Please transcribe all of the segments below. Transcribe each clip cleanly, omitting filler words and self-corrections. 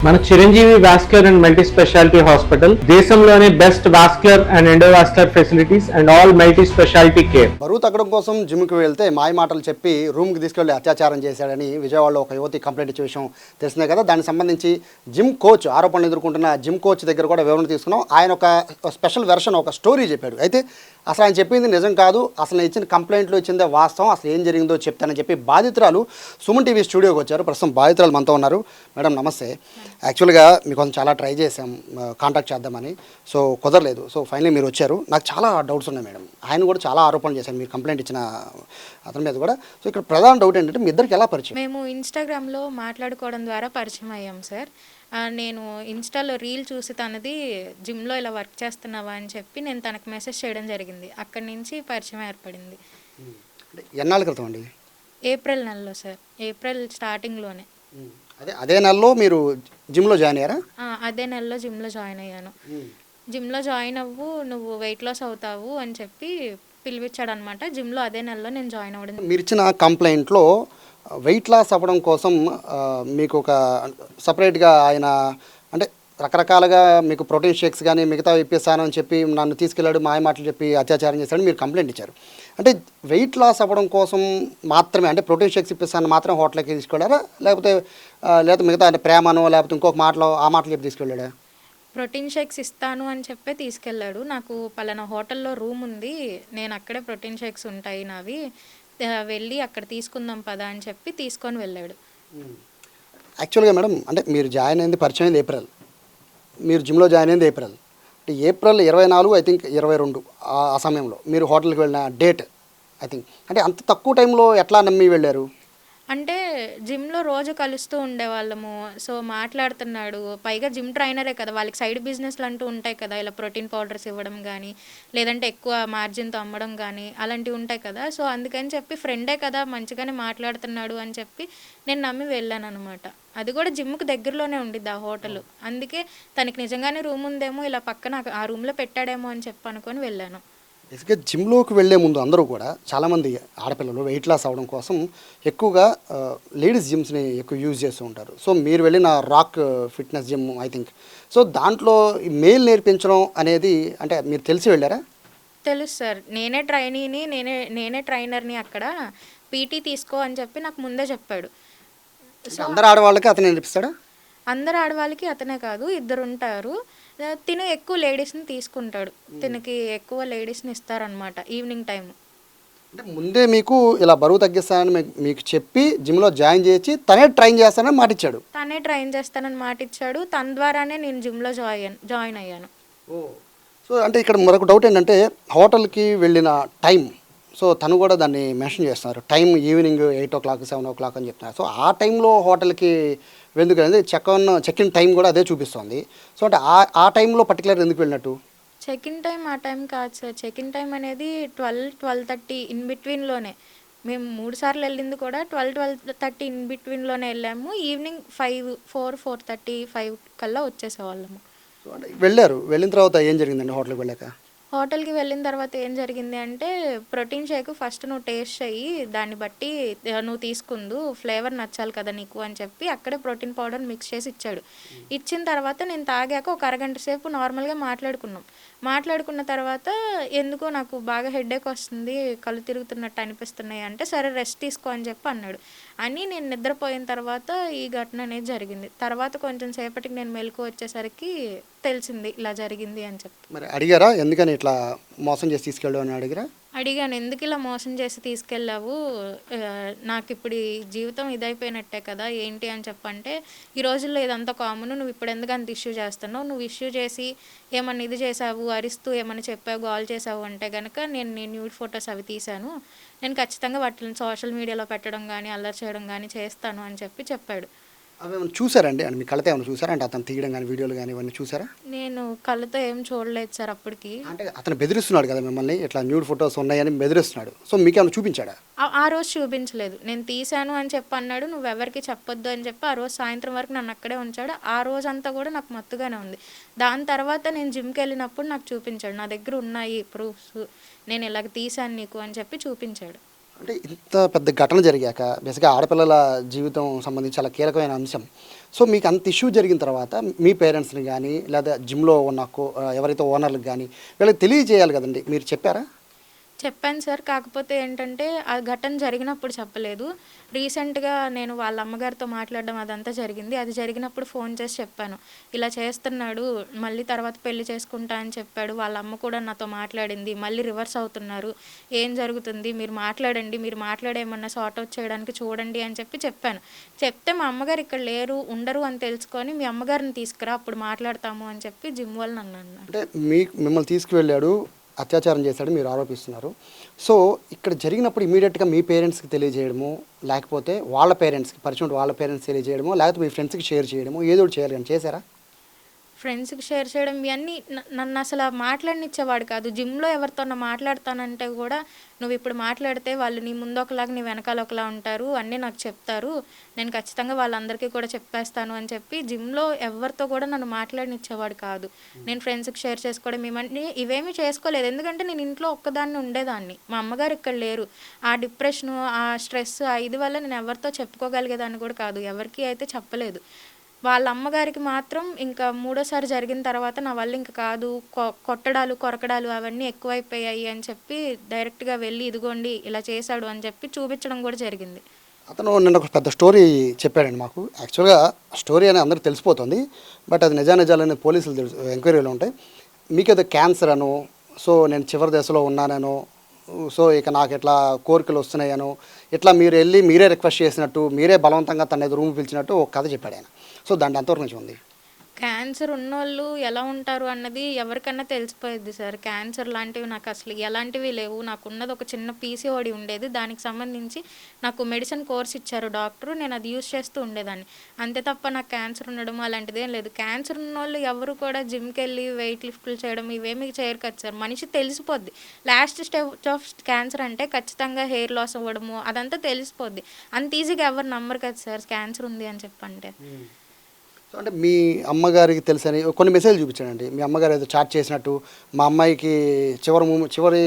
మన Chiranjeevi vascular and multi speciality hospital దేశంలోనే best vascular and endovascular facilities and all multi speciality care. బరువు తగ్గడం కోసం జిమ్కి వెళ్తే మాయ మాటలు చెప్పి రూమ్కి తీసుకెళ్లి అత్యాచారం చేశాడని విజయవాడలో ఒక యువతి కంప్లైంట్ ఇచ్చే విషయం తెలిసిందే కదా. దానికి సంబంధించి జిమ్ కోచ్ ఆరోపణలు ఎదుర్కొంటున్న జిమ్ కోచ్ దగ్గర కూడా వివరణ తీసుకున్నాం. ఆయన ఒక స్పెషల్ వెర్షన్ ఒక స్టోరీ చెప్పాడు. అయితే అసలు ఆయన చెప్పింది నిజం కాదు, అసలు ఇచ్చిన కంప్లైంట్లో ఇచ్చిందే వాస్తవం, అసలు ఏం జరిగిందో చెప్తానని చెప్పి బాధితురాలు సుమన్ టీవీ స్టూడియోకి వచ్చారు. ప్రస్తుతం బాధితురాలు మనతో ఉన్నారు. మేడం నమస్తే. యాక్చువల్గా మీకోసం చాలా ట్రై చేసాం కాంటాక్ట్ చేద్దామని, సో కుదరలేదు. సో ఫైనలీ మీరు వచ్చారు. నాకు చాలా డౌట్స్ ఉన్నాయి మేడం. ఆయన కూడా చాలా ఆరోపణలు చేశాను మీరు కంప్లైంట్ ఇచ్చిన అతని మీద కూడా. సో ఇక్కడ ప్రధాన డౌట్ ఏంటంటే మీ ఇద్దరికి ఎలా పరిచయం? మేము ఇన్స్టాగ్రామ్లో మాట్లాడుకోవడం ద్వారా పరిచయం అయ్యాం సార్. నేను ఇన్స్టాలో రీల్ చూసి తనది జిమ్లో ఇలా వర్క్ చేస్తున్నావా అని చెప్పి నేను తనకు మెసేజ్ చేయడం జరిగింది. అక్కడి నుంచి పరిచయం ఏర్పడింది. ఎన్నాళ్ళ క్రితం అండి? ఏప్రిల్ నెలలో సార్, ఏప్రిల్ స్టార్టింగ్లోనే. అదే నెలలో మీరు జిమ్లో జాయిన్ అయ్యారా? అదే నెలలో జిమ్లో జాయిన్ అయ్యాను. జిమ్లో జాయిన్ అవ్వు, నువ్వు వెయిట్ లాస్ అవుతావు అని చెప్పి పిలిపించాడు అనమాట. జిమ్లో అదే నెలలో నేను జాయిన్ అవ్వడం. మీరు ఇచ్చిన కంప్లైంట్లో వెయిట్ లాస్ అవ్వడం కోసం మీకు ఒక సపరేట్గా ఆయన అంటే రకరకాలుగా మీకు ప్రోటీన్ షేక్స్ కానీ మిగతా ఇప్పిస్తాను అని చెప్పి నన్ను తీసుకెళ్ళాడు, మాయ మాటలు చెప్పి అత్యాచారం చేశాడు మీరు కంప్లైంట్ ఇచ్చారు. అంటే వెయిట్ లాస్ అవ్వడం కోసం మాత్రమే, అంటే ప్రోటీన్ షేక్స్ ఇప్పిస్తాను మాత్రం హోటల్కి తీసుకెళ్ళారా, లేకపోతే మిగతా అంటే ప్రేమనో లేకపోతే ఇంకొక మాటలో ఆ మాటలు చెప్పి తీసుకెళ్ళాడా? ప్రోటీన్ షేక్స్ ఇస్తాను అని చెప్పి తీసుకెళ్ళాడు. నాకు పలానా హోటల్లో రూమ్ ఉంది, నేను అక్కడే ప్రోటీన్ షేక్స్ ఉంటాయి నావి, వెళ్ళి అక్కడ తీసుకుందాం పదా అని చెప్పి తీసుకొని వెళ్ళాడు. యాక్చువల్గా మేడం అంటే మీరు జాయిన్ అయింది పరిచయం అయింది ఏప్రిల్, మీరు జిమ్లో జాయిన్ అయింది ఏప్రిల్, అంటే ఏప్రిల్ 24 ఐ థింక్ 22 ఆ సమయంలో మీరు హోటల్కి వెళ్ళిన డేట్ ఐ థింక్. అంటే అంత తక్కువ టైంలో ఎట్లా నమ్మి వెళ్ళారు? అంటే జిమ్లో రోజు కలుస్తూ ఉండేవాళ్ళము. సో మాట్లాడుతున్నాడు, పైగా జిమ్ ట్రైనరే కదా, వాళ్ళకి సైడ్ బిజినెస్లు అంటూ ఉంటాయి కదా, ఇలా ప్రోటీన్ పౌడర్స్ ఇవ్వడం కానీ లేదంటే ఎక్కువ మార్జిన్తో అమ్మడం కానీ అలాంటివి ఉంటాయి కదా. సో అందుకని చెప్పి ఫ్రెండే కదా మంచిగానే మాట్లాడుతున్నాడు అని చెప్పి నేను నమ్మి వెళ్ళాను అనమాట. అది కూడా జిమ్కి దగ్గరలోనే ఉండిద్ది ఆ హోటల్. అందుకే తనకి నిజంగానే రూమ్ ఉందేమో, ఇలా పక్కన ఆ రూమ్లో పెట్టాడేమో అని చెప్పి అనుకొని వెళ్ళాను. బేసిక్గా జిమ్లోకి వెళ్ళే ముందు అందరూ కూడా చాలామంది ఆడపిల్లలు వెయిట్ లాస్ అవ్వడం కోసం ఎక్కువగా లేడీస్ జిమ్స్ని ఎక్కువ యూజ్ చేస్తూ ఉంటారు. సో మీరు వెళ్ళిన rock fitness gym I think, so దాంట్లో మేల్ నేర్పించడం అనేది అంటే మీరు తెలిసి వెళ్ళారా? తెలుసు సార్, నేనే ట్రైనీని, నేనే ట్రైనర్ని. అక్కడ పీటీ తీసుకో అని చెప్పి నాకు ముందే చెప్పాడు. సో అందరు ఆడవాళ్ళకి అతను నేర్పిస్తాడా? అందరు ఆడవాళ్ళకి అతనే కాదు, ఇద్దరు ఉంటారు. తిను ఎక్కువ లేడీస్ని తీసుకుంటాడు, తినకి ఎక్కువ లేడీస్ని ఇస్తారనమాట ఈవినింగ్ టైం. అంటే ముందే మీకు ఇలా బరువు తగ్గిస్తానని మీకు చెప్పి జిమ్లో జాయిన్ చేసి తనే ట్రైన్ చేస్తానని మాటిచ్చాడు? తనే ట్రైన్ చేస్తానని మాటిచ్చాడు. తన ద్వారానే నేను జిమ్లో జాయిన్ అయ్యాను. సో అంటే ఇక్కడ మరొక డౌట్ ఏంటంటే హోటల్కి వెళ్ళిన టైం, సో తను కూడా దాన్ని మెన్షన్ చేస్తున్నారు. టైం ఈవినింగ్ 8 o'clock 7 o'clock అని చెప్తున్నారు. సో ఆ టైంలో హోటల్కి ఎందుకు అనేది చెక్ ఇన్ టైం కూడా అదే చూపిస్తుంది. సో అంటే ఆ టైంలో పర్టికులర్ ఎందుకు వెళ్ళినట్టు? చెక్ ఇన్ టైం ఆ టైం కాదు సార్. చెక్ ఇన్ టైం అనేది 12-12:30 ఇన్ బిట్వీన్లోనే. మేము 3 సార్లు వెళ్ళింది కూడా 12-12:30 ఇన్ బిట్వీన్లోనే వెళ్ళాము. ఈవినింగ్ 4-4:30-5 కల్లా వచ్చేసేవాళ్ళము. సో అంటే వెళ్ళిన తర్వాత ఏం జరిగిందండి హోటల్కి వెళ్ళాక? హోటల్కి వెళ్ళిన తర్వాత ఏం జరిగింది అంటే, ప్రోటీన్ షేక్ ఫస్ట్ నువ్వు టేస్ట్ చెయ్యి, దాన్ని బట్టి నువ్వు తీసుకుందు, ఫ్లేవర్ నచ్చాలి కదా నీకు అని చెప్పి అక్కడే ప్రోటీన్ పౌడర్ మిక్స్ చేసి ఇచ్చాడు. ఇచ్చిన తర్వాత నేను తాగాక ఒక అరగంట సేపు నార్మల్గా మాట్లాడుకున్న తర్వాత ఎందుకో నాకు బాగా హెడేక్ వస్తుంది, కళ్ళు తిరుగుతున్నట్టు అనిపిస్తున్నాయి అంటే సరే రెస్ట్ తీసుకో అని చెప్పి అన్నాడు. అని నేను నిద్రపోయిన తర్వాత ఈ ఘటన అనేది జరిగింది. తర్వాత కొంచెం సేపటికి నేను మెలకు వచ్చేసరికి తెలిసింది ఇలా జరిగింది అని చెప్పి. మరి అడిగారా ఎందుకని ఇట్లా మోసం చేసి తీసుకెళ్ళావు అని అడిగాను, ఎందుకు ఇలా మోసం చేసి తీసుకెళ్ళావు, నాకు ఇప్పుడు ఈ జీవితం ఇదైపోయినట్టే కదా ఏంటి అని చెప్పంటే, ఈ రోజుల్లో ఇదంతా కామన్, నువ్వు ఇప్పుడు ఎందుకు అంత ఇష్యూ చేస్తున్నావు, నువ్వు ఇష్యూ చేసి ఏమన్నా ఇది చేసావు, అరిస్తూ ఏమన్నా చెప్పావు, కాల్ చేసావు అంటే కనుక నేను న్యూడ్ ఫొటోస్ అవి తీశాను, నేను ఖచ్చితంగా వాటిని సోషల్ మీడియాలో పెట్టడం కానీ అల్లరి చేయడం కానీ చేస్తాను అని చెప్పాడు. అవి ఏమైనా చూసారండి అంటే మీ కళ్ళతో ఏమైనా చూసారా, అంటే అతను తీయడం కానీ వీడియోలు కానీ ఇవన్నీ చూసారా? నేను కళ్ళతో ఏం చూడలేదు సార్ అప్పటికి. అంటే అతను బెదిరిస్తున్నాడు కదా మిమ్మల్ని, ఇట్లా న్యూడ్ ఫొటోస్ ఉన్నాయని బెదిరిస్తున్నాడు. సో మీకేమైనా చూపించాడా? ఆ రోజు చూపించలేదు. నేను తీశాను అని చెప్పి అన్నాడు, నువ్వెవరికి చెప్పొద్దు అని చెప్పి ఆ రోజు సాయంత్రం వరకు నన్ను అక్కడే ఉంచాడు. ఆ రోజంతా కూడా నాకు మత్తుగానే ఉంది. దాని తర్వాత నేను జిమ్కి వెళ్ళినప్పుడు నాకు చూపించాడు, నా దగ్గర ఉన్నాయి ప్రూఫ్స్, నేను ఇలాగ తీశాను నీకు అని చెప్పి చూపించాడు. అంటే ఇంత పెద్ద ఘటన జరిగాక బేసిక్గా ఆడపిల్లల జీవితం సంబంధించి చాలా కీలకమైన అంశం. సో మీకు అంత ఇష్యూ జరిగిన తర్వాత మీ పేరెంట్స్ని కానీ లేదా జిమ్లో ఉన్న ఎవరైతే ఓనర్లకు కానీ వీళ్ళకి తెలియజేయాలి కదండి, మీరు చెప్పారా? చెప్పాను సార్. కాకపోతే ఏంటంటే, ఆ ఘటన జరిగినప్పుడు చెప్పలేదు. రీసెంట్‌గా నేను వాళ్ళ అమ్మగారితో మాట్లాడడం అదంతా జరిగింది. అది జరిగినప్పుడు ఫోన్ చేసి చెప్పాను. ఇలా చేస్తున్నాడు, మళ్ళీ తర్వాత పెళ్లి చేసుకుంటా అని చెప్పాడు. వాళ్ళ అమ్మ కూడా నాతో మాట్లాడింది. మళ్ళీ రివర్స్ అవుతున్నారు. ఏం జరుగుతుంది? మీరు మాట్లాడండి. మీరు మాట్లాడి ఏమన్నా సార్ట్ అవుట్ చేయడానికి చూడండి అని చెప్పాను. చెప్తే మా అమ్మగారు ఇక్కడ లేరు, ఉండరు అని తెలుసుకొని మీ అమ్మగారిని తీసుకురా అప్పుడు మాట్లాడతాము అని చెప్పి జిమ్ వాళ్ళు నన్ను అన్నారు. అంటే మిమ్మల్ని తీసుకువెళ్ళాడు, అత్యాచారం చేశాడు మీరు ఆరోపిస్తున్నారు. సో ఇక్కడ జరిగినప్పుడు ఇమీడియట్గా మీ పేరెంట్స్కి తెలియజేయడము, లేకపోతే వాళ్ళ పేరెంట్స్కి పరిచయం వాళ్ళ పేరెంట్స్ తెలియజేయడము, లేకపోతే మీ ఫ్రెండ్స్కి షేర్ చేయడము, ఏదో ఒకటి చేయాలి కానీ చేశారా? ఫ్రెండ్స్‌కి షేర్ చేయడం ఇవన్నీ నన్ను అసలు మాట్లాడనిచ్చేవాడు కాదు. జిమ్‌లో ఎవరితోన్నా మాట్లాడతానంటే కూడా, "నువ్విప్పుడు మాట్లాడితే వాళ్ళు నీ ముందు ఒకలాగా, నీ వెనకాల ఒకలా ఉంటారు. అన్నీ నాకు చెప్తారు. నేను ఖచ్చితంగా వాళ్ళందరికీ కూడా చెప్పేస్తాను" అని చెప్పి జిమ్‌లో ఎవరితో కూడా నన్ను మాట్లాడనిచ్చేవాడు కాదు. నేను ఫ్రెండ్స్‌కి షేర్ చేసుకోవడం ఇవేమీ చేసుకోలేదు. ఎందుకంటే నేను ఇంట్లో ఒక్కదాన్ని ఉండేదాన్ని. మా అమ్మగారు ఇక్కడ లేరు. ఆ డిప్రెషను, ఆ స్ట్రెస్, ఇది వల్ల నేను ఎవరితో చెప్పుకోగలిగేదాన్ని కూడా కాదు. ఎవరికీ అయితే చెప్పలేదు. వాళ్ళ అమ్మగారికి మాత్రం ఇంకా మూడోసారి జరిగిన తర్వాత నా వల్ల ఇంక కాదు, కొట్టడాలు, కొరకడాలు అవన్నీ ఎక్కువైపోయాయి అని చెప్పి డైరెక్ట్‌గా వెళ్ళి, ఇదిగోండి ఇలా చేశాడు అని చెప్పి చూపించడం కూడా జరిగింది. అతను నిన్న ఒక పెద్ద స్టోరీ చెప్పాడండి మాకు. యాక్చువల్గా స్టోరీ అని అందరికీ తెలిసిపోతుంది, బట్ అది నిజానిజాలని పోలీసులు ఎంక్వైరీలో ఉంటాయి. మీకేదో క్యాన్సర్ అను, సో నేను చివరి దశలో ఉన్నానను, సో ఇక నాకు ఇట్లా కోరికలు వస్తున్నాయను, ఇట్లా మీరు వెళ్ళి మీరే రిక్వెస్ట్ చేసినట్టు, మీరే బలవంతంగా తన రూమ్ పిలిచినట్టు ఒక కథ చెప్పాడు ఆయన. సో దాంట్లో ఎంతవరకు నుంచి ఉంది? క్యాన్సర్ ఉన్నోళ్ళు ఎలా ఉంటారు అన్నది ఎవరికన్నా తెలిసిపోయిద్ది సార్. క్యాన్సర్ లాంటివి నాకు అసలు ఎలాంటివి లేవు. నాకున్నది ఒక చిన్న పీసీఓడి ఉండేది. దానికి సంబంధించి నాకు మెడిసిన్ కోర్స్ ఇచ్చారు డాక్టరు. నేను అది యూజ్ చేస్తూ ఉండేదాన్ని. అంతే తప్ప నాకు క్యాన్సర్ ఉండడం అలాంటిదేం లేదు. క్యాన్సర్ ఉన్నోళ్ళు ఎవరు కూడా జిమ్‌కెళ్ళి వెయిట్ లిఫ్ట్లు చేయడం ఇవేమీ చేయరు కదా సార్. మనిషి తెలిసిపోద్ది. లాస్ట్ స్టేజ్ ఆఫ్ క్యాన్సర్ అంటే ఖచ్చితంగా హెయిర్ లాస్ అవ్వడము అదంతా తెలిసిపోద్ది. అంత ఈజీగా ఎవరు నమ్మరు కదా సార్ క్యాన్సర్ ఉంది అని చెప్పంటే. సో అంటే మీ అమ్మగారికి తెలుసని కొన్ని మెసేజ్లు చూపించాడండి. మీ అమ్మగారు ఏదో చాట్ చేసినట్టు, మా అమ్మాయికి చివరి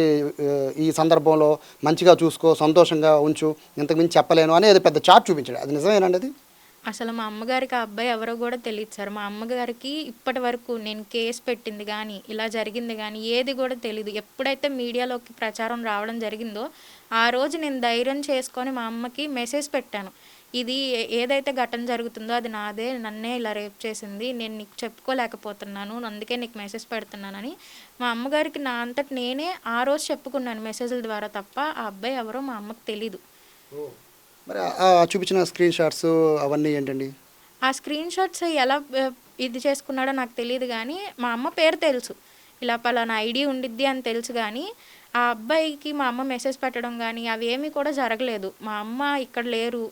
ఈ సందర్భంలో మంచిగా చూసుకో, సంతోషంగా ఉంచు, ఇంతకుమించి చెప్పలేను అని ఏదో పెద్ద చాట్ చూపించాడు. అది నిజమేనండి అది? అసలు మా అమ్మగారికి ఆ అబ్బాయి ఎవరో కూడా తెలీదు సార్. మా అమ్మగారికి ఇప్పటి వరకు నేను కేసు పెట్టింది కానీ, ఇలా జరిగింది కానీ ఏది కూడా తెలీదు. ఎప్పుడైతే మీడియాలోకి ప్రచారం రావడం జరిగిందో, ఆ రోజు నేను ధైర్యం చేసుకొని మా అమ్మకి మెసేజ్ పెట్టాను. ఇది ఏదైతే ఘటన జరుగుతుందో అది నాదే, నన్నే ఇలా రేప్ చేసింది, నేను నీకు చెప్పుకోలేకపోతున్నాను, అందుకే నీకు మెసేజ్ పెడుతున్నానని మా అమ్మగారికి నా అంతట నేనే ఆ రోజు చెప్పుకున్నాను మెసేజ్ల ద్వారా తప్ప ఆ అబ్బాయి ఎవరో మా అమ్మకి తెలీదు. మరి చూపించిన స్క్రీన్ షాట్స్ అవన్నీ ఏంటండి? ఆ స్క్రీన్ షాట్స్ ఎలా ఇది చేసుకున్నాడో నాకు తెలియదు కానీ మా అమ్మ పేరు తెలుసు. ఇలా పలానా ఐడి ఉండిద్ది అని తెలుసు కానీ ఆ అబ్బాయికి మా అమ్మ మెసేజ్ పెట్టడం కానీ అవి ఏమీ కూడా జరగలేదు. మా అమ్మ ఇక్కడ లేరు,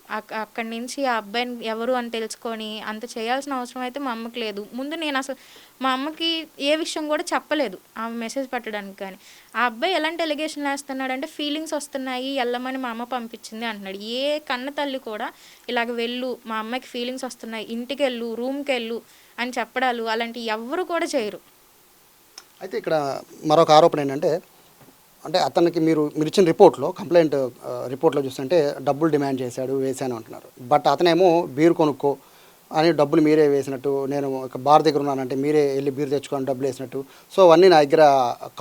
అక్కడి నుంచి ఆ అబ్బాయిని ఎవరు అని తెలుసుకొని అంత చేయాల్సిన అవసరం అయితే మా అమ్మకి లేదు. ముందు నేను అసలు మా అమ్మకి ఏ విషయం కూడా చెప్పలేదు ఆమె మెసేజ్ పెట్టడానికి కానీ. ఆ అబ్బాయి ఎలాంటి ఎలిగేషన్లు వేస్తున్నాడంటే ఫీలింగ్స్ వస్తున్నాయి వెళ్ళమని మా అమ్మ పంపించింది అంటున్నాడు. ఏ కన్న తల్లి కూడా ఇలాగ వెళ్ళు, మా అమ్మాయికి ఫీలింగ్స్ వస్తున్నాయి, ఇంటికి వెళ్ళు, రూమ్కి వెళ్ళు అని చెప్పడాలు అలాంటివి ఎవ్వరు కూడా చేయరు. అయితే ఇక్కడ మరొక ఆరోపణ ఏంటంటే, అంటే అతనికి మీరు ఇచ్చిన రిపోర్ట్లో కంప్లైంట్ రిపోర్ట్లో చూస్తుంటే డబ్బులు డిమాండ్ చేశాడు, వేశాను అంటున్నారు. బట్ అతనేమో బీర్ కొనుక్కో అని డబ్బులు మీరే వేసినట్టు, నేను ఒక బార్ దగ్గర ఉన్నానంటే మీరే వెళ్ళి బీర్ తెచ్చుకొని డబ్బులు వేసినట్టు, సో అవన్నీ నా దగ్గర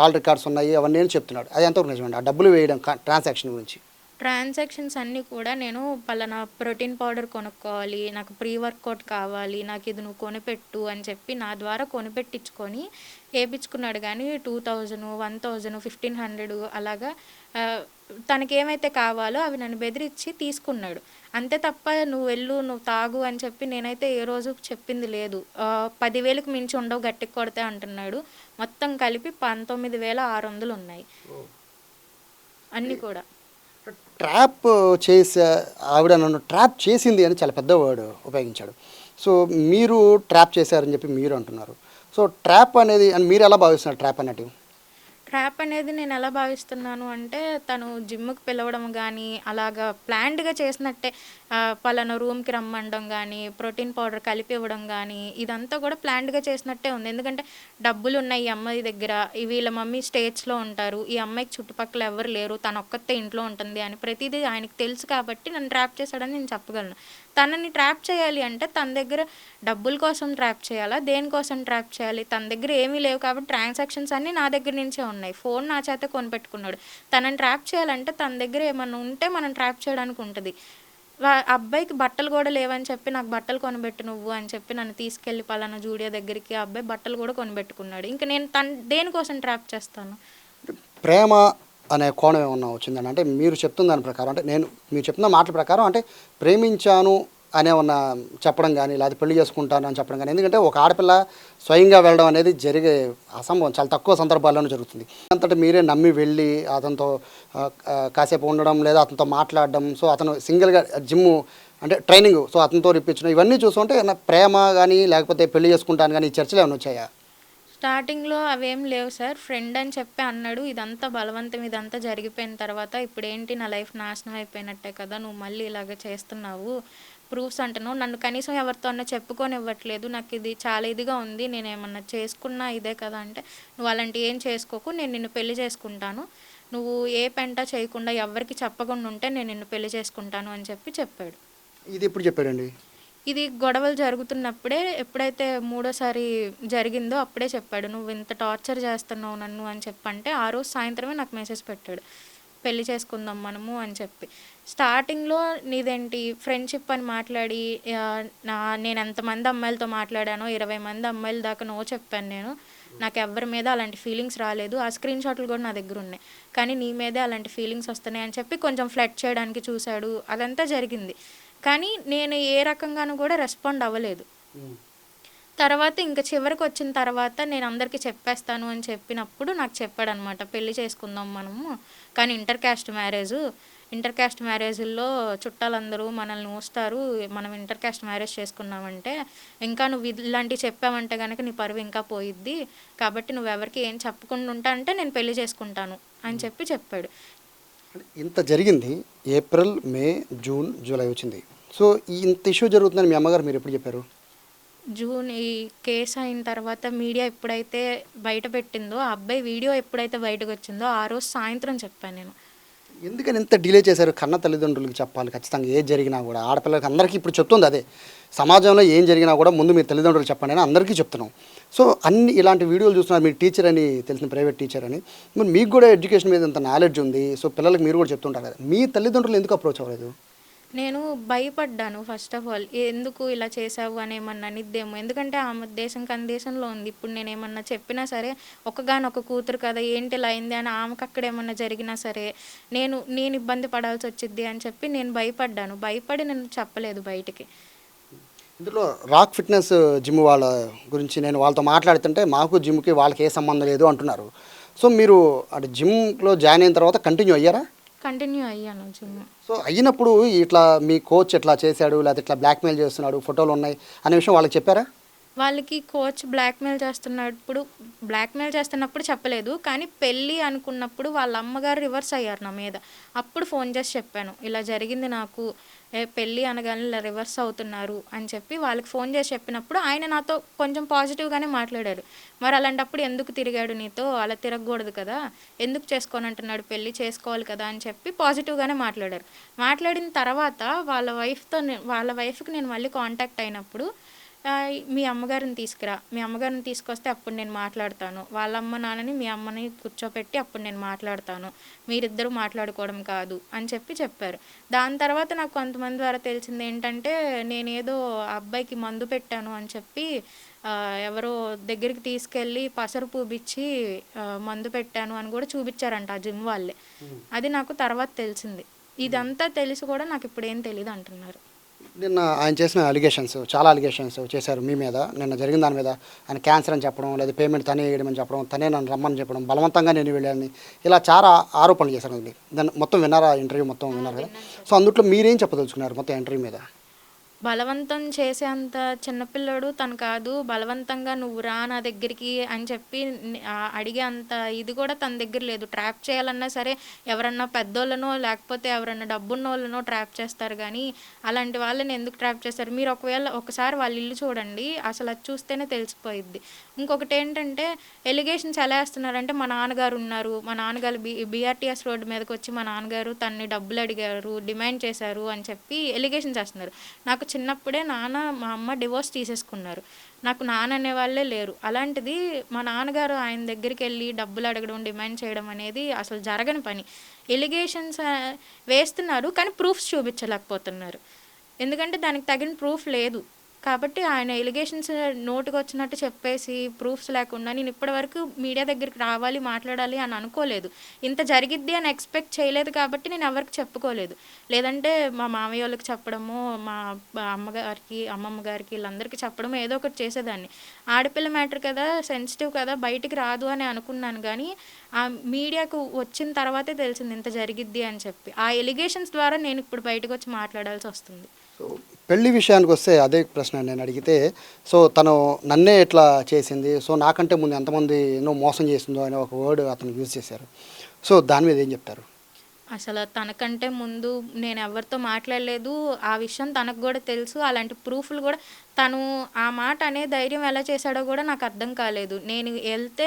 కాల్ రికార్డ్స్ ఉన్నాయి అవన్నీ అని చెప్తున్నాడు. అది ఎంతవరకు నిజమండి ఆ డబ్బులు వేయడం ట్రాన్సాక్షన్ గురించి? ట్రాన్సాక్షన్స్ అన్నీ కూడా నేను పలానా ప్రోటీన్ పౌడర్ కొనుక్కోవాలి, నాకు ప్రీ వర్కౌట్ కావాలి, నాకు ఇది నువ్వు కొనిపెట్టు అని చెప్పి నా ద్వారా కొనిపెట్టించుకొని వేయించుకున్నాడు. కానీ 2000, 1000, 1500 అలాగా తనకేమైతే కావాలో అవి నన్ను బెదిరించి తీసుకున్నాడు. అంతే తప్ప నువ్వు వెళ్ళు, నువ్వు తాగు అని చెప్పి నేనైతే ఏ రోజు చెప్పింది లేదు. 10,000కి మించి ఉండవు గట్టికి కొడితే అంటున్నాడు. మొత్తం కలిపి 19,600 ఉన్నాయి అన్నీ కూడా. ట్రాప్ చేసే ఆవిడ నన్ను ట్రాప్ చేసింది అని చాలా పెద్ద వర్డ్ ఉపయోగించాడు. సో మీరు ట్రాప్ చేశారని చెప్పి మీరు అంటున్నారు. సో ట్రాప్ అనేది అని మీరు ఎలా భావిస్తున్నారు ట్రాప్ అన్నట్టు? ట్రాప్ అనేది నేను ఎలా భావిస్తున్నాను అంటే, తను జిమ్‌కి పిలవడం గానీ, అలాగా ప్లాన్డ్‌గా చేసినట్టే పలానా రూమ్‌కి రమ్మనడం గానీ, ప్రోటీన్ పౌడర్ కలిపి ఇవ్వడం గానీ, ఇదంతా కూడా ప్లాన్డ్‌గా చేసినట్టే ఉంది. ఎందుకంటే డబ్బులున్నాయి ఈ అమ్మాయి దగ్గర. వీళ్ళ మమ్మీ స్టేట్స్‌లో ఉంటారు. ఈ అమ్మాయికి చుట్టుపక్కల ఎవరు లేరు. తనొక్కతే ఇంట్లో ఉంటుంది అని ప్రతీదీ ఆయనకి తెలుసు కాబట్టి నన్ను ట్రాప్ చేశాడని నేను చెప్పగలను. తనని ట్రాప్ చేయాలి అంటే తన దగ్గర డబ్బుల కోసం ట్రాప్ చేయాలా? దేనికోసం ట్రాప్ చేయాలి? తన దగ్గర ఏమీ లేవు కాబట్టి ట్రాన్సాక్షన్స్ అన్నీ నా దగ్గర నుంచే ఉన్నాయి. ఫోన్ నా చేతే కొనిపెట్టుకున్నాడు. తనని ట్రాప్ చేయాలంటే తన దగ్గర ఏమన్నా ఉంటే మనం ట్రాప్ చేయడానికి ఉంటది. అబ్బాయికి బట్టలు కూడా లేవని చెప్పి నాకు బట్టలు కొనిపెట్టు నువ్వు అని చెప్పి నన్ను తీసుకెళ్ళి పలానా జూడియో దగ్గరికి ఆ అబ్బాయి బట్టలు కూడా కొనిపెట్టుకున్నాడు. ఇంక నేను దేనికోసం ట్రాప్ చేస్తాను? ప్రేమ అనే కోణం ఏమన్నా వచ్చిందండి? అంటే మీరు చెప్తున్న దాని ప్రకారం, అంటే మీరు చెప్తున్న మాటల ప్రకారం అంటే ప్రేమించాను అనే ఉన్న చెప్పడం కానీ, లేదా పెళ్లి చేసుకుంటాను అని చెప్పడం కానీ. ఎందుకంటే ఒక ఆడపిల్ల స్వయంగా వెళ్ళడం అనేది జరిగే అసంభవం, చాలా తక్కువ సందర్భాల్లోనే జరుగుతుంది. అంతటా మీరే నమ్మి వెళ్ళి అతనితో కాసేపు ఉండడం, లేదా అతనితో మాట్లాడడం, సో అతను సింగిల్గా జిమ్ అంటే ట్రైనింగ్, సో అతనితో ఇప్పించడం, ఇవన్నీ చూస్తుంటే ప్రేమ కానీ లేకపోతే పెళ్లి చేసుకుంటాను కానీ ఈ చర్చలు ఏమైనా వచ్చాయా? స్టార్టింగ్‌లో అవేం లేవు సార్. ఫ్రెండ్ అని చెప్పి అన్నాడు. ఇదంతా బలవంతం, ఇదంతా జరిగిపోయిన తర్వాత ఇప్పుడేంటి నా లైఫ్ నాశనం అయిపోయినట్టే కదా! నువ్వు మళ్ళీ ఇలాగ చేస్తున్నావు. ప్రూఫ్స్ అంటున్నావు. నన్ను కనీసం ఎవరితో అన్నా చెప్పుకోనివ్వట్లేదు. నాకు ఇది చాలా ఇదిగా ఉంది. నేనేమన్నా చేసుకున్నా ఇదే కదా అంటే, నువ్వు అలాంటివి ఏం చేసుకోకు. నేను నిన్ను పెళ్లి చేసుకుంటాను. నువ్వు ఏ పెంట చేయకుండా ఎవ్వరికీ చెప్పకుండా ఉంటే నేను నిన్ను పెళ్లి చేసుకుంటాను అని చెప్పాడు. ఇది ఎప్పుడు చెప్పాడండి? ఇది గొడవలు జరుగుతున్నప్పుడే, ఎప్పుడైతే మూడోసారి జరిగిందో అప్పుడే చెప్పాడు. నువ్వు ఇంత టార్చర్ చేస్తున్నావు నన్ను అని చెప్పంటే, ఆ రోజు సాయంత్రమే నాకు మెసేజ్ పెట్టాడు. పెళ్లి చేసుకుందాం మనము అని చెప్పి. స్టార్టింగ్‌లో నీదేంటి ఫ్రెండ్‌షిప్ అని మాట్లాడి నేను ఎంతమంది అమ్మాయిలతో మాట్లాడానో 20 మంది అమ్మాయిల దాకా నో చెప్పాను నేను. నాకు ఎవ్వరి మీద అలాంటి ఫీలింగ్స్ రాలేదు. ఆ స్క్రీన్ షాట్లు కూడా నా దగ్గర ఉన్నాయి. కానీ నీ మీదే అలాంటి ఫీలింగ్స్ వస్తున్నాయి అని చెప్పి కొంచెం ఫ్లర్ట్ చేయడానికి చూశాడు. అదంతా జరిగింది. కానీ నేను ఏ రకంగానూ కూడా రెస్పాండ్ అవ్వలేదు. తర్వాత ఇంక చివరికొచ్చిన తర్వాత నేను అందరికీ చెప్పేస్తాను అని చెప్పినప్పుడు నాకు చెప్పాడనమాట. పెళ్లి చేసుకుందాం మనము. కానీ ఇంటర్ క్యాస్ట్ మ్యారేజుల్లో చుట్టాలందరూ మనల్ని ఊస్తారు. మనం ఇంటర్ క్యాస్ట్ మ్యారేజ్ చేసుకున్నామంటే, ఇంకా నువ్వు ఇలాంటివి చెప్పావంటే గనక నీ పరువు ఇంకా పోయిద్ది. కాబట్టి నువ్వెవరికి ఏం చెప్పకుండా ఉంటా అంటే నేను పెళ్లి చేసుకుంటాను అని చెప్పాడు. ఇంత జరిగింది. ఏప్రిల్, మే, జూన్, జూలై వచ్చింది. సో ఇంత ఇష్యూ జరుగుతుందని మీ అమ్మగారు మీరు ఎప్పుడు చెప్పారు? జూన్ ఈ కేసు అయిన తర్వాత మీడియా ఎప్పుడైతే బయట పెట్టిందో, ఆ అబ్బాయి వీడియో ఎప్పుడైతే బయటకు వచ్చిందో ఆ రోజు సాయంత్రం చెప్పాను నేను. ఎందుకని ఇంత డిలే చేశారు? కన్న తల్లిదండ్రులకు చెప్పాలి ఖచ్చితంగా, ఏది జరిగినా కూడా. ఆడపిల్లలకి అందరికీ ఇప్పుడు చెప్తుంది అదే, సమాజంలో ఏం జరిగినా కూడా ముందు మీ తల్లిదండ్రులు చెప్పండి అని అందరికీ చెప్తున్నాం. సో అన్ని ఇలాంటి వీడియోలు చూస్తున్నారు. మీరు టీచర్ అని తెలిసిన, ప్రైవేట్ టీచర్ అని, మరి మీకు కూడా ఎడ్యుకేషన్ మీద ఇంత నాలెడ్జ్ ఉంది. సో పిల్లలకి మీరు కూడా చెప్తుంటారు కదా, మీ తల్లిదండ్రులు ఎందుకు అప్రోచ్ అవ్వలేదు? నేను భయపడ్డాను ఫస్ట్ ఆఫ్ ఆల్. ఎందుకు ఇలా చేసావు అని ఏమన్నా అనిద్దేమో. ఎందుకంటే ఆమె దేశం కని దేశంలో ఉంది. ఇప్పుడు నేనేమన్నా చెప్పినా సరే, ఒక్కగానొక్క కూతురు కదా ఏంటి ఇలా అయింది అని ఆమెకు అక్కడ ఏమన్నా జరిగినా సరే నేను ఇబ్బంది పడాల్సి వచ్చిద్ది అని చెప్పి నేను భయపడ్డాను. భయపడి నేను చెప్పలేదు బయటికి. ఇందులో రాక్ ఫిట్నెస్ జిమ్ వాళ్ళ గురించి నేను వాళ్ళతో మాట్లాడుతుంటే, మాకు జిమ్కి వాళ్ళకి ఏ సంబంధం లేదు అంటున్నారు. సో మీరు అటు జిమ్లో జాయిన్ అయిన తర్వాత కంటిన్యూ అయ్యారా? కంటిన్యూ అయ్యాను జిమ్. సో అయినప్పుడు ఇట్లా మీ కోచ్ ఎట్లా చేశాడు, లేకపోతే ఇట్లా బ్లాక్మెయిల్ చేస్తున్నాడు, ఫోటోలు ఉన్నాయి అనే విషయం వాళ్ళకి చెప్పారా? వాళ్ళకి కోచ్ బ్లాక్మెయిల్ చేస్తున్నప్పుడు చెప్పలేదు. కానీ పెళ్ళి అనుకున్నప్పుడు వాళ్ళ అమ్మగారు రివర్స్ అయ్యారు నా మీద. అప్పుడు ఫోన్ చేసి చెప్పాను, ఇలా జరిగింది నాకు, పెళ్ళి అనగానే ఇలా రివర్స్ అవుతున్నారు అని చెప్పి వాళ్ళకి ఫోన్ చేసి చెప్పినప్పుడు ఆయన నాతో కొంచెం పాజిటివ్గానే మాట్లాడారు. మరి అలాంటప్పుడు ఎందుకు తిరిగాడు నీతో, అలా తిరగకూడదు కదా, ఎందుకు చేసుకోనంటున్నాడు, పెళ్ళి చేసుకోవాలి కదా అని చెప్పి పాజిటివ్గానే మాట్లాడారు. మాట్లాడిన తర్వాత వాళ్ళ వైఫ్కి నేను మళ్ళీ కాంటాక్ట్ అయినప్పుడు, మీ అమ్మగారిని తీసుకొస్తే అప్పుడు నేను మాట్లాడతాను, వాళ్ళ అమ్మ నాన్నని మీ అమ్మని కూర్చోపెట్టి అప్పుడు నేను మాట్లాడతాను, మీరిద్దరూ మాట్లాడుకోవడం కాదు అని చెప్పారు. దాని తర్వాత నాకు కొంతమంది ద్వారా తెలిసింది ఏంటంటే, నేనేదో అబ్బాయికి మందు పెట్టాను అని చెప్పి ఎవరో దగ్గరికి తీసుకెళ్ళి పసరు పూపిచ్చి మందు పెట్టాను అని కూడా చూపించారంట ఆ జిమ్ వాళ్ళే. అది నాకు తర్వాత తెలిసింది. ఇదంతా తెలిసి కూడా నాకు ఇప్పుడు ఏం తెలియదు అంటున్నారు. నిన్న ఆయన చేసిన చాలా అలిగేషన్స్ చేశారు మీ మీద. నిన్న జరిగిన దాని మీద ఆయన క్యాన్సర్ అని చెప్పడం, లేదా పేమెంట్ తనే వేయడం చెప్పడం, తనే నన్ను రమ్మని చెప్పడం, బలవంతంగా నేను వెళ్ళాలని, ఇలా చాలా ఆరోపణలు చేశారు. దాన్ని మొత్తం విన్నారా? ఇంటర్వ్యూ మొత్తం విన్నారు కదా. సో అందుట్లో మీరేం చెప్పదలుచుకున్నారు మొత్తం ఇంటర్వ్యూ మీద? బలవంతం చేసేంత చిన్నపిల్లోడు తను కాదు. బలవంతంగా "నువ్వు రా నా దగ్గరికి" అని చెప్పి అడిగే అంత ఇది కూడా తన దగ్గర లేదు. ట్రాప్ చేయాలన్నా సరే ఎవరన్నా పెద్దోళ్ళనో, లేకపోతే ఎవరన్నా డబ్బున్నోళ్ళనో ట్రాప్ చేస్తారు గానీ, అలాంటి వాళ్ళని ఎందుకు ట్రాప్ చేస్తారు? మీరు ఒకసారి వాళ్ళ ఇల్లు చూడండి. అసలు అది చూస్తేనే తెలిసిపోయిద్ది. ఇంకొకటేంటంటే ఎలిగేషన్స్ ఎలా ఏస్తున్నారంటే, మా నాన్నగారు ఉన్నారు. మా నాన్నగారు బీఆర్టీఎస్ రోడ్డు మీదకొచ్చి మా నాన్నగారు తనని డబ్బులు అడిగారు, డిమాండ్ చేశారు అని చెప్పి ఎలిగేషన్స్ ఏస్తున్నారు. నాకు చిన్నప్పుడే మా అమ్మ డివోర్స్ తీసేసుకున్నారు. నాకు నాన్న అనేవాళ్ళే లేరు. అలాంటిది మా నాన్నగారు ఆయన దగ్గరికెళ్ళి డబ్బులు అడగడం, డిమాండ్ చేయడం అనేది అసలు జరగని పని. ఎలిగేషన్స్ వేస్తున్నారు కానీ ప్రూఫ్స్ చూపించలేకపోతున్నారు. ఎందుకంటే దానికి తగిన ప్రూఫ్ లేదు. కాబట్టి ఆయన ఎలిగేషన్స్ నోటికొచ్చినట్టు చెప్పేసి ప్రూఫ్స్ లేకుండా నేను ఇప్పటివరకు మీడియా దగ్గరికి రావాలి, మాట్లాడాలి అని అనుకోలేదు. ఇంత జరిగిద్ది అని ఎక్స్‌పెక్ట్ చేయలేదు కాబట్టి నేను ఎవరికీ చెప్పుకోలేదు. లేదంటే మా మామయ్య వాళ్ళకి చెప్పడమో, మా అమ్మగారికి, అమ్మమ్మ గారికి వీళ్ళందరికీ చెప్పడమో ఏదో ఒకటి చేసేదాన్ని. ఆడపిల్ల మ్యాటర్ కదా, సెన్సిటివ్ కదా, బయటికి రాదు అని అనుకున్నాను గానీ, ఆ మీడియాకు వచ్చిన తర్వాతే తెలిసింది ఇంత జరిగిద్ది అని చెప్పి. ఆ ఎలిగేషన్స్ ద్వారా నేను ఇప్పుడు బయటకొచ్చి మాట్లాడాల్సొస్తుంది. సో పెళ్లి విషయానికి వస్తే అదే ప్రశ్న నేను అడిగితే, సో తను నన్నే ఎట్లా చేసింది, సో నాకంటే ముందు ఎంతమంది ఎన్నో మోసం చేసిందో అనే ఒక వర్డ్ అతను యూజ్ చేశారు. సో దాని మీద ఏం చెప్తారు? అసలు తనకంటే ముందు నేను ఎవరితో మాట్లాడలేదు. ఆ విషయం తనకు గూడా తెలుసు. అలాంటి ప్రూఫ్‌లు గూడా తను ఆ మాట అనే ధైర్యం ఎలా చేశాడో గూడా నాకు అర్థం కాలేదు. నేను ఎళ్తే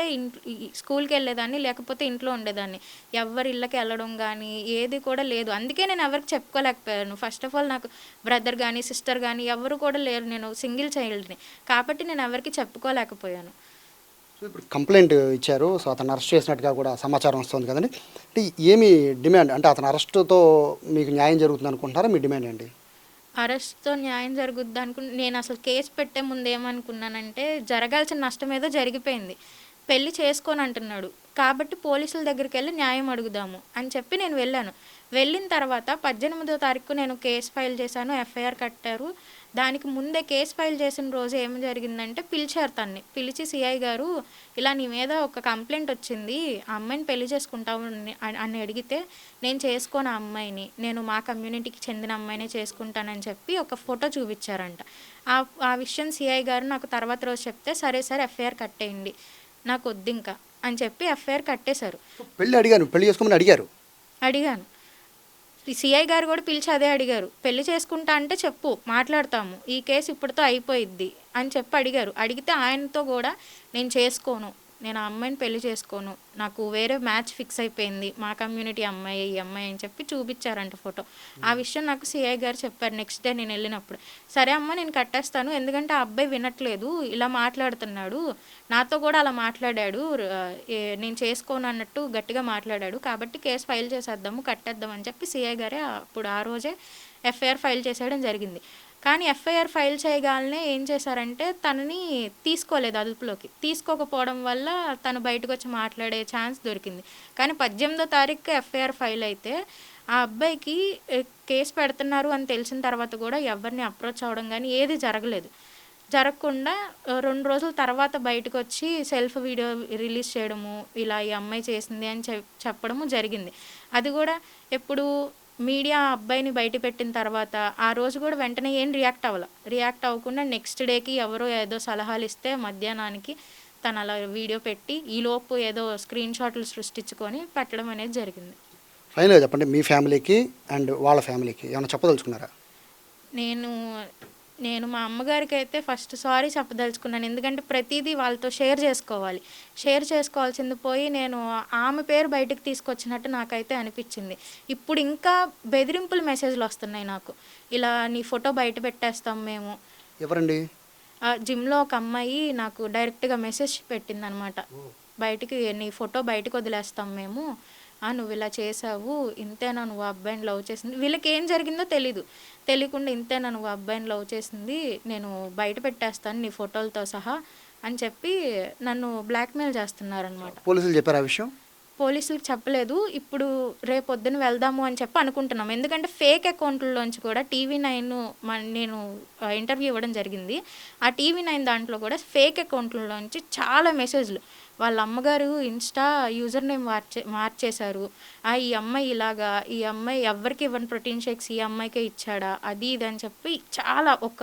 స్కూల్‌కెళ్ళేదాన్ని, లేకపోతే ఇంట్లో ఉండేదాన్ని. ఎవ్వరి ఇళ్ళకి ఎళ్ళడం గానీ, ఏది కూడా లేదు. అందుకే నేను ఎవరికీ చెప్పుకోలేకపోయాను. ఫస్ట్ ఆఫ్ ఆల్ నాకు బ్రదర్ గానీ, సిస్టర్ గానీ ఎవ్వరు కూడా లేరు. నేను సింగిల్ చైల్డ్‌ని. కాబట్టి నేను ఎవరికీ చెప్పుకోలేకపోయాను. సో ఇప్పుడు కంప్లైంట్ ఇచ్చారు. సో అతను అరెస్ట్ చేసినట్టుగా కూడా సమాచారం వస్తుంది కదండి. అంటే ఏమి డిమాండ్, అంటే అతని అరెస్ట్‌తో మీకు న్యాయం జరుగుతుంది అనుకుంటున్నారా? మీ డిమాండ్ ఏంటి? అరెస్ట్‌తో న్యాయం జరుగుద్దనుకుని నేనసలు కేస్ పెట్టే ముందు ఏమనుకున్నానంటే, జరగాల్సిన నష్టం ఏదో జరిగిపోయింది. పెళ్లి చేసుకోనంటున్నాడు. కాబట్టి పోలీసుల దగ్గరికెళ్ళి న్యాయం అడుగుదాము అని చెప్పి నేను వెళ్ళాను. వెళ్ళిన తర్వాత 18వ తారీఖు నేను కేస్ ఫైల్ చేశాను. ఎఫ్ఐఆర్ కట్టారు. దానికి ముందే కేస్ ఫైల్ చేసిన రోజు ఏం జరిగిందంటే, పిలిచారు తన్ని. పిలిచి "సీఐ గారు, ఇలా నీ మీద ఒక కంప్లైంట్ వచ్చింది. ఆ అమ్మాయిని పెళ్లి చేసుకుంటావు అని అడిగితే, నేను చేసుకోను ఆ అమ్మాయిని. నేను మా కమ్యూనిటీకి చెందిన అమ్మాయినే చేసుకుంటానని చెప్పి ఒక ఫోటో చూపించారంట. ఆ విషయం సీఐ గారు నాకు తర్వాత రోజు చెప్తే, సరే సార్ ఎఫ్ఐఆర్ కట్టేయండి, నాకు వద్దింకా అని చెప్పి ఎఫ్ఐఆర్ కట్టేశారు. పెళ్లి అడిగాను, పెళ్లి చేసుకోమని అడిగారు. అడిగాను. సీఐ గారు కూడా పిలిచి అదే అడిగారు. "పెళ్లి చేసుకుంటా అంటే చెప్పు, మాట్లాడతాము. ఈ కేసు ఇప్పటితో అయిపోయిద్ది" అని చెప్పి అడిగారు. అడిగితే ఆయనతో కూడా "నేను చేసుకోను, నేను ఆ అమ్మాయిని పెళ్లి చేసుకోను, నాకు వేరే మ్యాచ్ ఫిక్స్ అయిపోయింది, మా కమ్యూనిటీ అమ్మాయి ఈ అమ్మాయి" అని చెప్పి చూపించారంట ఫోటో. ఆ విషయం నాకు సీఐ గారు చెప్పారు నెక్స్ట్ డే నేను వెళ్ళినప్పుడు. "సరే అమ్మ, నేను కట్టేస్తాను. ఎందుకంటే ఆ అబ్బాయి వినట్లేదు, ఇలా మాట్లాడుతున్నాడు, నాతో కూడా అలా మాట్లాడాడు, నేను చేసుకోను అన్నట్టు గట్టిగా మాట్లాడాడు. కాబట్టి కేసు ఫైల్ చేసేద్దాము, కట్టేద్దాం" అని చెప్పి సీఐ గారే అప్పుడు ఆ రోజే ఎఫ్ఐఆర్ ఫైల్ చేసేయడం జరిగింది. కానీ ఎఫ్ఐఆర్ ఫైల్ చేయగానే ఏం చేశారంటే, తనని తీసుకోలేదు అదుపులోకి. తీసుకోకపోవడం వల్ల తను బయటకొచ్చి మాట్లాడే ఛాన్స్ దొరికింది. కానీ 18వ తారీఖు ఎఫ్ఐఆర్ ఫైల్ అయితే, ఆ అబ్బాయికి కేసు పెడుతున్నారు అని తెలిసిన తర్వాత కూడా ఎవరిని అప్రోచ్ అవ్వడం కానీ ఏది జరగలేదు. జరగకుండా 2 రోజుల తర్వాత బయటకొచ్చి సెల్ఫ్ వీడియో రిలీజ్ చేయడము, ఇలా ఈ అమ్మాయి చేసింది అని చెప్పడము జరిగింది. అది కూడా ఎప్పుడు మీడియా అబ్బాయిని బయట పెట్టిన తర్వాత ఆ రోజు కూడా వెంటనే ఏం రియాక్ట్ అవ్వకుండా నెక్స్ట్ డేకి ఎవరో ఏదో సలహాలు ఇస్తే మధ్యాహ్నానికి తను అలా వీడియో పెట్టి ఈలోపు ఏదో స్క్రీన్ షాట్లు సృష్టించుకొని పెట్టడం అనేది జరిగింది. ఫైనల్గా చెప్పండి, మీ ఫ్యామిలీకి అండ్ వాళ్ళ ఫ్యామిలీకి ఏమైనా చెప్పదలుచుకున్నారా? నేను మా అమ్మగారికి అయితే ఫస్ట్ సారీ చెప్పదలుచుకున్నాను. ఎందుకంటే ప్రతిదీ వాళ్ళతో షేర్ చేసుకోవాలి. షేర్ చేసుకోవాల్సింది పోయి నేను ఆమె పేరు బయటకు తీసుకొచ్చినట్టు నాకైతే అనిపించింది. ఇప్పుడు ఇంకా బెదిరింపుల మెసేజ్‌లు వస్తున్నాయి నాకు. ఇలా "నీ ఫోటో బయట పెట్టేస్తాం మేము." ఎవరండి? జిమ్‌లో ఒక అమ్మాయి నాకు డైరెక్ట్‌గా మెసేజ్ పెట్టిందనమాట. "బయటికి నీ ఫోటో బయటకు వదిలేస్తాం మేము. నువ్వు ఇలా చేసావు, ఇంతేనా నువ్వు ఆ అబ్బాయిని లవ్ చేసింది." వీళ్ళకి ఏం జరిగిందో తెలియకుండా "ఇంతేనా నువ్వు ఆ అబ్బాయిని లవ్ చేసింది, నేను బయట పెట్టేస్తాను నీ ఫోటోలతో సహా" అని చెప్పి నన్ను బ్లాక్‌మెయిల్ చేస్తున్నారనమాట. పోలీసులు చెప్పారు ఆ విషయం? పోలీసులకు చెప్పలేదు. ఇప్పుడు రేపొద్దున వెళ్దాము అని చెప్పి అనుకుంటున్నాం. ఎందుకంటే ఫేక్ అకౌంట్‌లోంచి కూడా టీవీ9 నేను ఇంటర్వ్యూ ఇవ్వడం జరిగింది. ఆ టీవీ9 దాంట్లో కూడా ఫేక్ అకౌంట్‌లోంచి చాలా మెసేజ్‌లు. వాళ్ళ అమ్మగారు ఇన్‌స్టా యూజర్ నేమ్ మార్చేశారు. ఈ అమ్మాయి ఇలాగా, ఈ అమ్మాయి ఎవ్వరికి ఇవ్వని ప్రోటీన్ షేక్స్ ఈ అమ్మాయికే ఇచ్చాడా, అది ఇది అని చెప్పి చాలా ఒక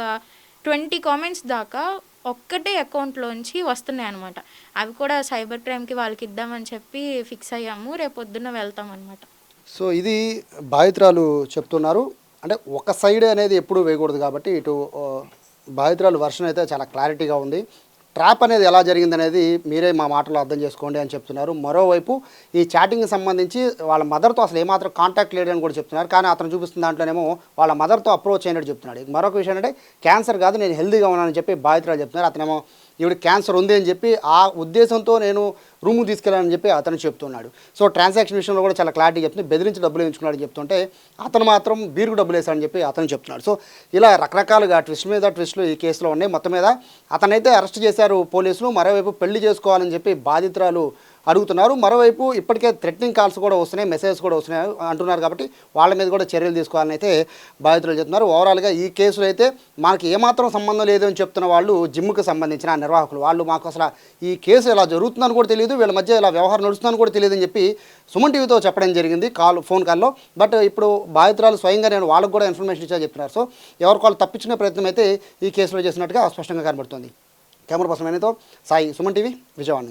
20 కామెంట్స్ దాకా ఒక్కటే అకౌంట్‌లోంచి వస్తున్నాయన్నమాట. అవి కూడా సైబర్ క్రైమ్‌కి వాళ్ళకి ఇద్దామని చెప్పి ఫిక్స్ అయ్యాము. రేపొద్దున్న వెళ్తామన్నమాట. సో ఇది బాధితురాలు చెప్తున్నారు. అంటే ఒక సైడ్ అనేది ఎప్పుడూ వేయకూడదు కాబట్టి ఇటు బాధితురాలు వర్షన్ అయితే చాలా క్లారిటీగా ఉంది. ట్రాప్ అనేది ఎలా జరిగిందనేది మీరే మా మాటలో అర్థం చేసుకోండి అని చెప్తున్నారు. మరోవైపు ఈ చాటింగ్కి సంబంధించి వాళ్ళ మదర్తో అసలు ఏమాత్రం కాంటాక్ట్ లేదని కూడా చెప్తున్నారు. కానీ అతను చూపిస్తున్న దాంట్లోనేమో వాళ్ళ మదర్తో అప్రోచ్ అయినట్టు చెప్తున్నాడు. మరొక విషయం అంటే క్యాన్సర్ కాదు, నేను హెల్తీగా ఉన్నానని చెప్పి బాధితురాలు చెప్తున్నారు. అతనేమో ఈవిడ క్యాన్సర్ ఉంది అని చెప్పి ఆ ఉద్దేశంతో నేను రూమ్కి తీసుకెళ్ళానని చెప్పి అతను చెప్తున్నాడు. సో ట్రాన్సాక్షన్ విషయంలో కూడా చాలా క్లారిటీ చెప్తుంది. బెదిరించి డబ్బులు వేయించుకున్నాడని చెప్తుంటే అతను మాత్రం బీరుకు డబ్బులు వేశాడని చెప్పి అతను చెప్తున్నాడు. సో ఇలా రకరకాలుగా ట్విస్ట్ మీద ట్విస్టులు ఈ కేసులో ఉన్నాయి. మొత్తం మీద అతనైతే అరెస్ట్ చేశారు పోలీసులు. మరోవైపు పెళ్లి చేసుకోవాలని చెప్పి బాధితురాలు అడుగుతున్నారు. మరోవైపు ఇప్పటికే థ్రెటనింగ్ కాల్స్ కూడా వస్తున్నాయి, మెసేజెస్ కూడా వస్తున్నాయి అంటున్నారు. కాబట్టి వాళ్ళ మీద కూడా చర్యలు తీసుకోవాలని అయితే బాధితులు చెప్తున్నారు. ఓవరాల్గా ఈ కేసులో అయితే మనకి ఏమాత్రం సంబంధం లేదు అని చెప్తున్న వాళ్ళు జిమ్కి సంబంధించిన నిర్వాహకులు. వాళ్ళు మాకు అసలు ఈ కేసు ఎలా జరుగుతుందని కూడా తెలియదు, వీళ్ళ మధ్య ఇలా వ్యవహారం నడుస్తుందని కూడా తెలియదు అని చెప్పి సుమన్ టీవీతో చెప్పడం జరిగింది ఫోన్ కాల్లో. బట్ ఇప్పుడు బాధితురాలు స్వయంగా నేను వాళ్ళకు కూడా ఇన్ఫర్మేషన్ ఇచ్చా చెప్తున్నారు. సో ఎవరికి వాళ్ళు తప్పించుకునే ప్రయత్నం అయితే ఈ కేసులో చేసినట్టుగా స్పష్టంగా కనబడుతుంది. Camera person Sai, Suman TV, Vijayawada.